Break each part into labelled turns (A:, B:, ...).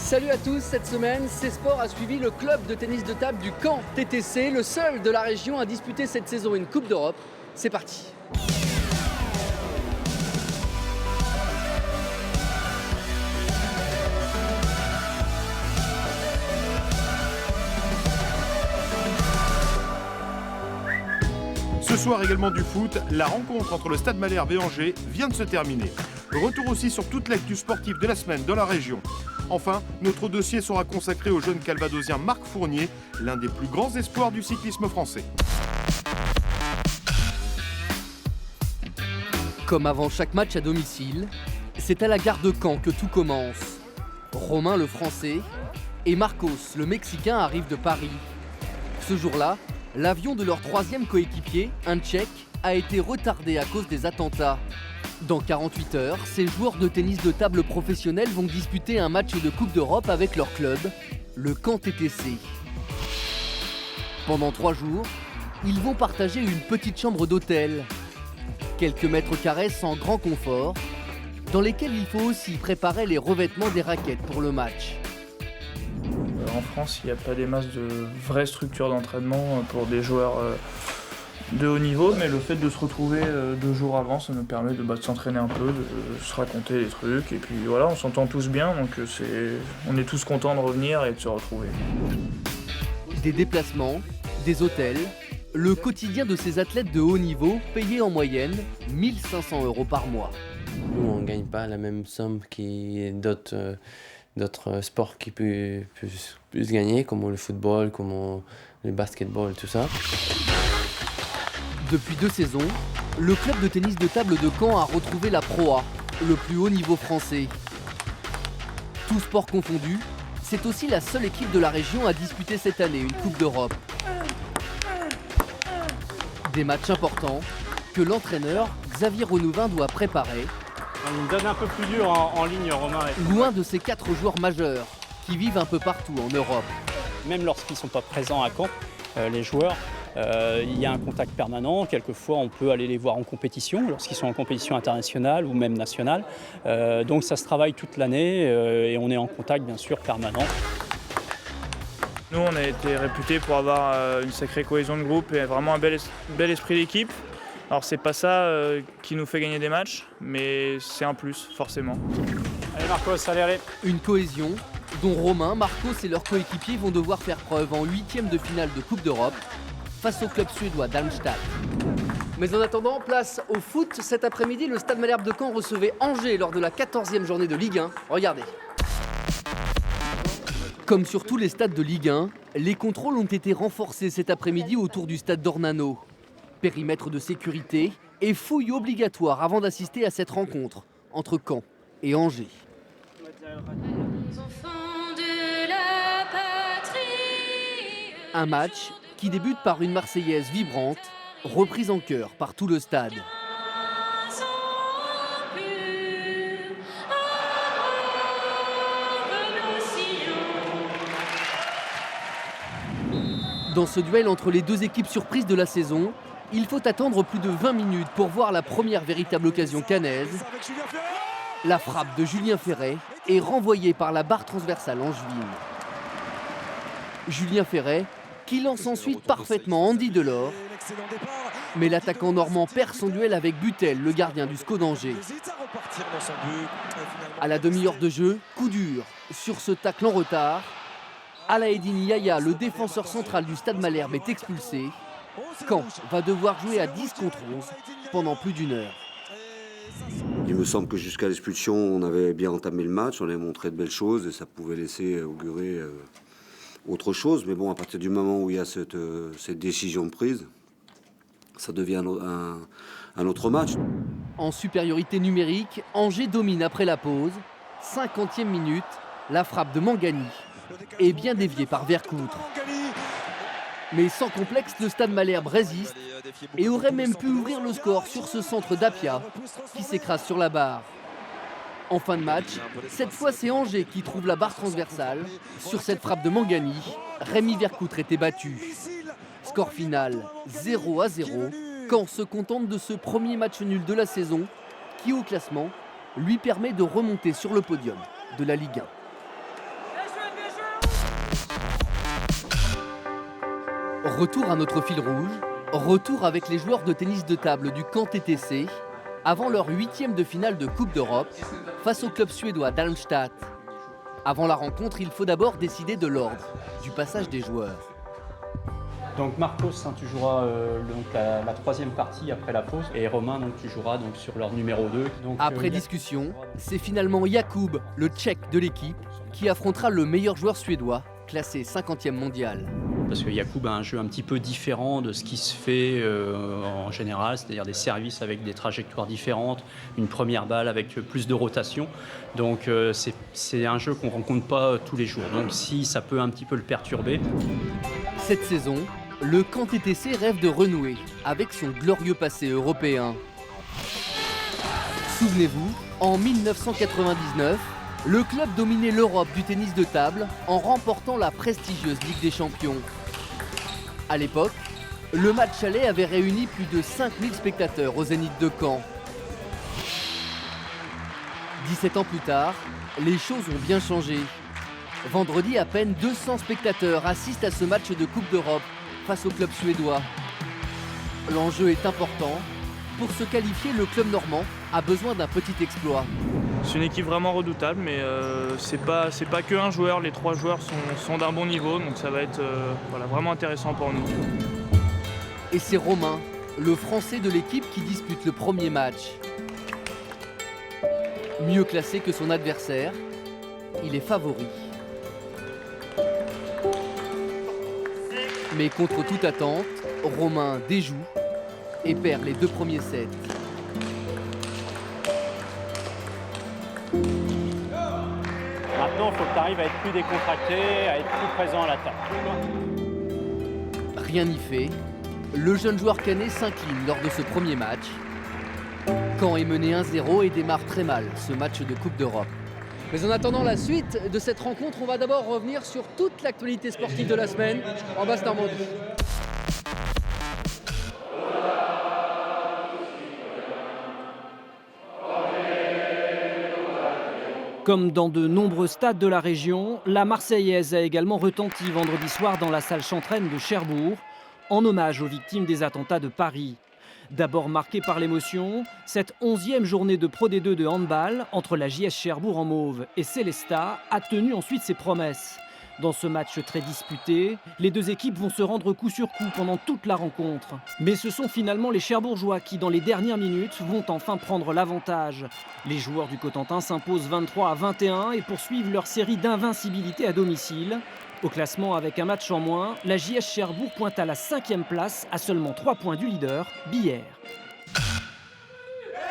A: Salut à tous, cette semaine, C-Sport a suivi le club de tennis de table du Caen TTC, le seul de la région à disputer cette saison une Coupe d'Europe. C'est parti.
B: Ce soir également du foot, la rencontre entre le Stade Malherbe et Angers vient de se terminer. Retour aussi sur toute l'actu sportive de la semaine dans la région. Enfin, notre dossier sera consacré au jeune calvadosien Marc Fournier, l'un des plus grands espoirs du cyclisme français.
A: Comme avant chaque match à domicile, c'est à la gare de Caen que tout commence. Romain le Français et Marcos le Mexicain arrivent de Paris. Ce jour-là, l'avion de leur troisième coéquipier, un Tchèque, a été retardé à cause des attentats. Dans 48 heures, ces joueurs de tennis de table professionnels vont disputer un match de Coupe d'Europe avec leur club, le Caen TTC. Pendant 3 jours, ils vont partager une petite chambre d'hôtel. Quelques mètres carrés sans grand confort, dans lesquels il faut aussi préparer les revêtements des raquettes pour le match.
C: En France, il n'y a pas des masses de vraies structures d'entraînement pour des joueurs de haut niveau, mais le fait de se retrouver 2 jours avant, ça nous permet de s'entraîner un peu, de se raconter des trucs, et puis voilà, on s'entend tous bien, donc on est tous contents de revenir et de se retrouver.
A: Des déplacements, des hôtels, le quotidien de ces athlètes de haut niveau payés en moyenne 1 500 € par mois.
D: Nous, on ne gagne pas la même somme que d'autres sports qui peuvent plus gagner, comme le football, comme le basketball, tout ça.
A: Depuis 2 saisons, le club de tennis de table de Caen a retrouvé la Pro A, le plus haut niveau français. Tous sports confondus, c'est aussi la seule équipe de la région à disputer cette année une Coupe d'Europe. Des matchs importants que l'entraîneur Xavier Renouvin doit préparer.
E: On nous donne un peu plus dur en ligne, Romain.
A: Loin de ces 4 joueurs majeurs qui vivent un peu partout en Europe.
E: Même lorsqu'ils ne sont pas présents à Caen, les joueurs, il y a un contact permanent. Quelquefois, on peut aller les voir en compétition, lorsqu'ils sont en compétition internationale ou même nationale. Donc ça se travaille toute l'année et on est en contact, bien sûr, permanent.
C: Nous, on a été réputés pour avoir une sacrée cohésion de groupe et vraiment un bel esprit d'équipe. Alors c'est pas ça qui nous fait gagner des matchs, mais c'est un plus, forcément.
E: Allez Marcos, allez.
A: Une cohésion dont Romain, Marcos et leurs coéquipiers vont devoir faire preuve en 8e de finale de Coupe d'Europe face au club suédois Darmstadt. Mais en attendant, place au foot. Cet après-midi, le Stade Malherbe de Caen recevait Angers lors de la 14e journée de Ligue 1. Regardez. Comme sur tous les stades de Ligue 1, les contrôles ont été renforcés cet après-midi autour du stade d'Ornano. Périmètre de sécurité et fouille obligatoire avant d'assister à cette rencontre entre Caen et Angers. Un match qui débute par une Marseillaise vibrante, reprise en chœur par tout le stade. Dans ce duel entre les 2 équipes surprises de la saison, il faut attendre plus de 20 minutes pour voir la première véritable occasion caennaise. La frappe de Julien Ferret est renvoyée par la barre transversale angevine. Julien Ferret qui lance ensuite parfaitement Andy Delors. Mais l'attaquant normand perd son duel avec Butel, le gardien du SCO d'Angers. À la demi-heure de jeu, coup dur sur ce tacle en retard. Alaeddine Yaya, le défenseur central du Stade Malherbe, est expulsé. Caen va devoir jouer à 10 contre 11 pendant plus d'1 heure.
F: Il me semble que jusqu'à l'expulsion, on avait bien entamé le match, on avait montré de belles choses et ça pouvait laisser augurer autre chose. Mais bon, à partir du moment où il y a cette décision prise, ça devient un autre match.
A: En supériorité numérique, Angers domine après la pause. 50e minute, la frappe de Mangani est bien déviée par Vercoutre. Mais sans complexe, le Stade Malherbe résiste et aurait même pu ouvrir le score sur ce centre d'Apia qui s'écrase sur la barre. En fin de match, cette fois c'est Angers qui trouve la barre transversale. Sur cette frappe de Mangani, Rémi Vercoutre était battu. Score final 0-0. Caen se contente de ce premier match nul de la saison qui au classement lui permet de remonter sur le podium de la Ligue 1. Retour à notre fil rouge, retour avec les joueurs de tennis de table du camp TTC, avant leur 8e de finale de Coupe d'Europe, face au club suédois Darmstadt. Avant la rencontre, il faut d'abord décider de l'ordre, du passage des joueurs.
E: Donc Marcos, tu joueras la 3e partie après la pause, et Romain, tu joueras sur leur numéro 2.
A: Après discussion, c'est finalement Jakub, le Tchèque de l'équipe, qui affrontera le meilleur joueur suédois, classé 50e mondial.
E: Parce que Jakub a un jeu un petit peu différent de ce qui se fait en général, c'est-à-dire des services avec des trajectoires différentes, une première balle avec plus de rotation. Donc c'est un jeu qu'on ne rencontre pas tous les jours. Donc si ça peut un petit peu le perturber.
A: Cette saison, le camp TTC rêve de renouer avec son glorieux passé européen. Souvenez-vous, en 1999, le club dominait l'Europe du tennis de table en remportant la prestigieuse Ligue des Champions. À l'époque, le match aller avait réuni plus de 5000 spectateurs au Zénith de Caen. 17 ans plus tard, les choses ont bien changé. Vendredi, à peine 200 spectateurs assistent à ce match de Coupe d'Europe face au club suédois. L'enjeu est important. Pour se qualifier, le club normand a besoin d'un petit exploit.
C: C'est une équipe vraiment redoutable, mais c'est pas qu'un joueur. Les 3 joueurs sont d'un bon niveau, donc ça va être vraiment intéressant pour nous.
A: Et c'est Romain, le Français de l'équipe, qui dispute le premier match. Mieux classé que son adversaire, il est favori. Mais contre toute attente, Romain déjoue et perd les 2 premiers sets.
E: Maintenant, il faut que tu arrives à être plus décontracté, à être plus présent à l'attaque.
A: Rien n'y fait. Le jeune joueur canet s'incline lors de ce premier match. Caen est mené 1-0 et démarre très mal ce match de Coupe d'Europe. Mais en attendant la suite de cette rencontre, on va d'abord revenir sur toute l'actualité sportive de la semaine en Basse-Normandie.
G: Comme dans de nombreux stades de la région, la Marseillaise a également retenti vendredi soir dans la salle Chantraine de Cherbourg, en hommage aux victimes des attentats de Paris. D'abord marquée par l'émotion, cette 11e journée de Pro D2 de handball entre la JS Cherbourg en mauve et Célestat a tenu ensuite ses promesses. Dans ce match très disputé, les 2 équipes vont se rendre coup sur coup pendant toute la rencontre. Mais ce sont finalement les Cherbourgeois qui, dans les dernières minutes, vont enfin prendre l'avantage. Les joueurs du Cotentin s'imposent 23-21 et poursuivent leur série d'invincibilité à domicile. Au classement, avec un match en moins, la JS Cherbourg pointe à la 5e place, à seulement 3 points du leader, Billère.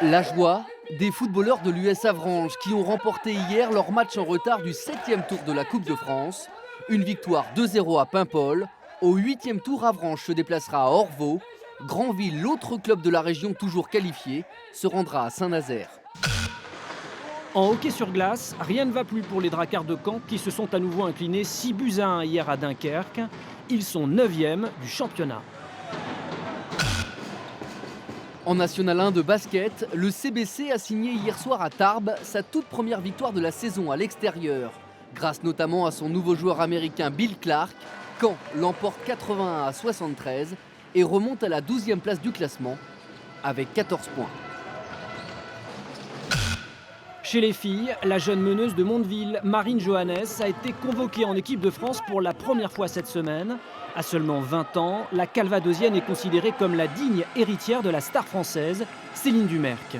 A: La joie des footballeurs de l'US Avranches qui ont remporté hier leur match en retard du 7e tour de la Coupe de France. Une victoire 2-0 à Paimpol. Au 8e tour, Avranches se déplacera à Orvault. Granville, l'autre club de la région toujours qualifié, se rendra à Saint-Nazaire.
G: En hockey sur glace, rien ne va plus pour les Dracards de Caen qui se sont à nouveau inclinés 6-1 hier à Dunkerque. Ils sont 9e du championnat.
A: En National 1 de basket, le CBC a signé hier soir à Tarbes sa toute première victoire de la saison à l'extérieur. Grâce notamment à son nouveau joueur américain Bill Clark, Caen l'emporte 81-73 et remonte à la 12e place du classement avec 14 points.
G: Chez les filles, la jeune meneuse de Mondeville, Marine Johannes, a été convoquée en équipe de France pour la première fois cette semaine. À seulement 20 ans, la Calvadosienne est considérée comme la digne héritière de la star française, Céline Dumerc.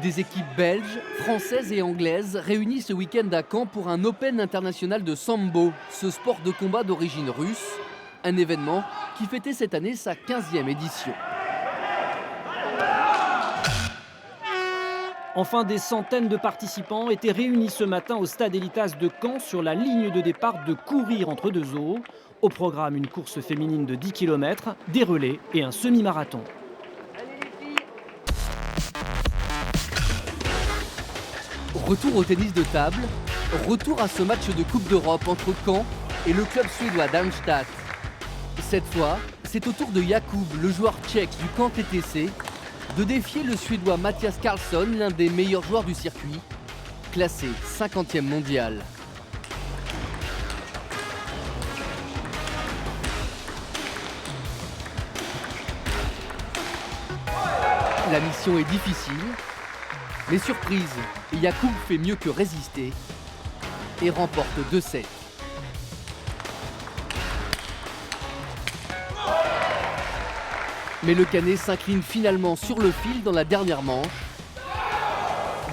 A: Des équipes belges, françaises et anglaises réunies ce week-end à Caen pour un Open international de Sambo, ce sport de combat d'origine russe. Un événement qui fêtait cette année sa 15e édition.
G: Enfin, des centaines de participants étaient réunis ce matin au stade Elitas de Caen sur la ligne de départ de Courir entre 2 eaux. Au programme, une course féminine de 10 km, des relais et un semi-marathon.
A: Retour au tennis de table, retour à ce match de Coupe d'Europe entre Caen et le club suédois Darmstadt. Cette fois, c'est au tour de Jakub, le joueur tchèque du camp TTC, de défier le Suédois Matthias Karlsson, l'un des meilleurs joueurs du circuit, classé 50e mondial. La mission est difficile, mais surprise, Yacoub fait mieux que résister et remporte 2-7. Mais le Canet s'incline finalement sur le fil dans la dernière manche.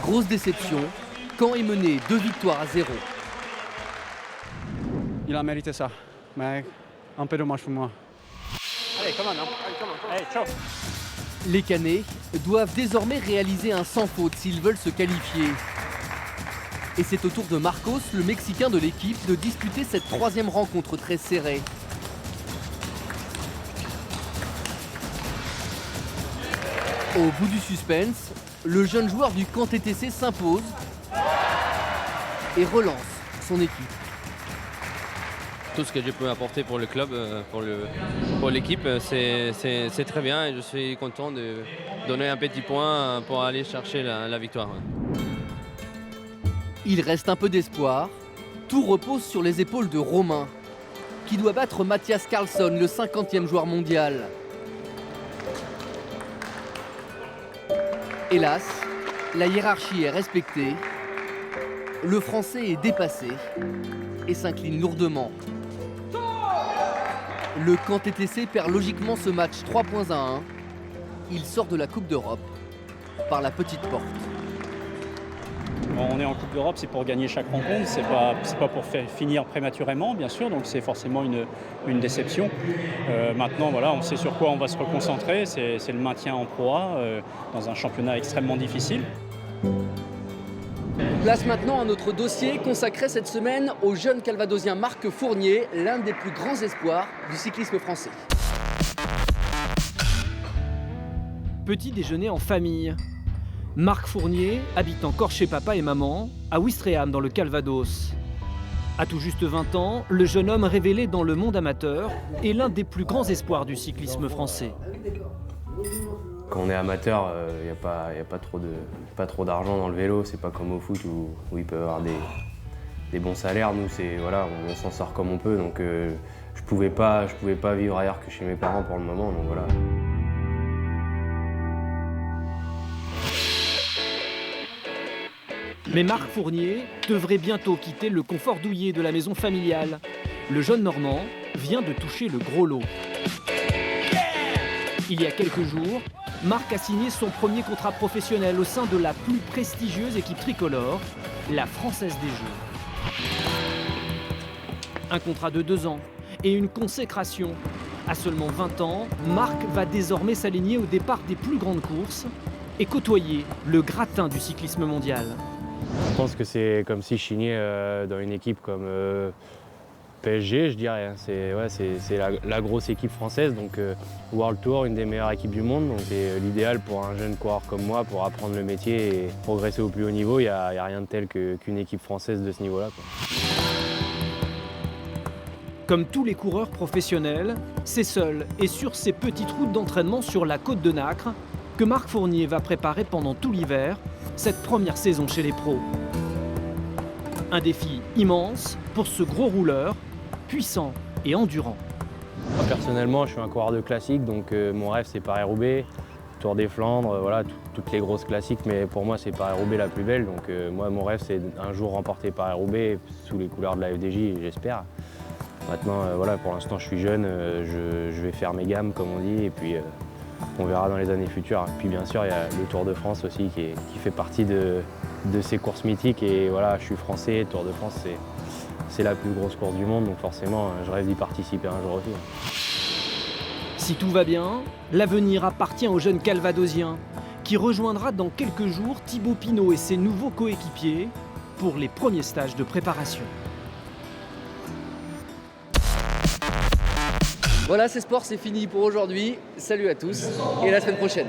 A: Grosse déception, Caen est mené 2 victoires à 0.
H: Il a mérité ça, mais un peu dommage pour moi.
E: Allez, come on, Allez, ciao.
A: Les Canets doivent désormais réaliser un sans faute s'ils veulent se qualifier. Et c'est au tour de Marcos, le Mexicain de l'équipe, de disputer cette 3e rencontre très serrée. Au bout du suspense, le jeune joueur du Caen TTC s'impose et relance son équipe.
D: Tout ce que je peux apporter pour le club, pour l'équipe, c'est très bien et je suis content de donner un petit point pour aller chercher la victoire.
A: Il reste un peu d'espoir. Tout repose sur les épaules de Romain, qui doit battre Matthias Carlsson, le 50e joueur mondial. Hélas, la hiérarchie est respectée. Le Français est dépassé et s'incline lourdement. Le Caen TTC perd logiquement ce match 3 points à 1. Il sort de la Coupe d'Europe par la petite porte.
E: On est en Coupe d'Europe, c'est pour gagner chaque rencontre, c'est pas pour finir prématurément, bien sûr, donc c'est forcément une déception. Maintenant, voilà, on sait sur quoi on va se reconcentrer, c'est le maintien en Pro A dans un championnat extrêmement difficile.
A: Place maintenant à notre dossier consacré cette semaine au jeune calvadosien Marc Fournier, l'un des plus grands espoirs du cyclisme français.
G: Petit déjeuner en famille. Marc Fournier habite encore chez papa et maman, à Ouistreham dans le Calvados. À tout juste 20 ans, le jeune homme révélé dans le monde amateur est l'un des plus grands espoirs du cyclisme français.
I: Quand on est amateur, il n'y a pas trop d'argent dans le vélo, c'est pas comme au foot où il peut y avoir des bons salaires. Nous, voilà, on s'en sort comme on peut, donc je pouvais pas vivre ailleurs que chez mes parents pour le moment, donc voilà.
G: Mais Marc Fournier devrait bientôt quitter le confort douillet de la maison familiale. Le jeune Normand vient de toucher le gros lot. Il y a quelques jours, Marc a signé son premier contrat professionnel au sein de la plus prestigieuse équipe tricolore, la Française des Jeux. Un contrat de 2 ans et une consécration. À seulement 20 ans, Marc va désormais s'aligner au départ des plus grandes courses et côtoyer le gratin du cyclisme mondial.
I: Je pense que c'est comme si je signais dans une équipe comme PSG, je dirais. C'est la grosse équipe française, donc World Tour, une des meilleures équipes du monde. Donc c'est l'idéal pour un jeune coureur comme moi pour apprendre le métier et progresser au plus haut niveau. Il n'y a rien de tel qu'une équipe française de ce niveau-là.
G: Comme tous les coureurs professionnels, c'est seul et sur ses petites routes d'entraînement sur la côte de Nacre que Marc Fournier va préparer pendant tout l'hiver cette première saison chez les pros. Un défi immense pour ce gros rouleur, puissant et endurant.
I: Personnellement, je suis un coureur de classique, donc mon rêve c'est Paris-Roubaix, Tour des Flandres, voilà, toutes les grosses classiques, mais pour moi c'est Paris-Roubaix la plus belle, donc moi mon rêve c'est un jour remporter Paris-Roubaix sous les couleurs de la FDJ, j'espère. Maintenant, voilà, pour l'instant je suis jeune, je vais faire mes gammes comme on dit, et puis on verra dans les années futures. Puis bien sûr, il y a le Tour de France aussi qui fait partie de ces courses mythiques. Et voilà, je suis français, Tour de France, c'est la plus grosse course du monde. Donc forcément, je rêve d'y participer un jour aussi.
G: Si tout va bien, l'avenir appartient au jeune calvadosien qui rejoindra dans quelques jours Thibaut Pinot et ses nouveaux coéquipiers pour les premiers stages de préparation.
A: Voilà, c'est sport, c'est fini pour aujourd'hui. Salut à tous et à la semaine prochaine.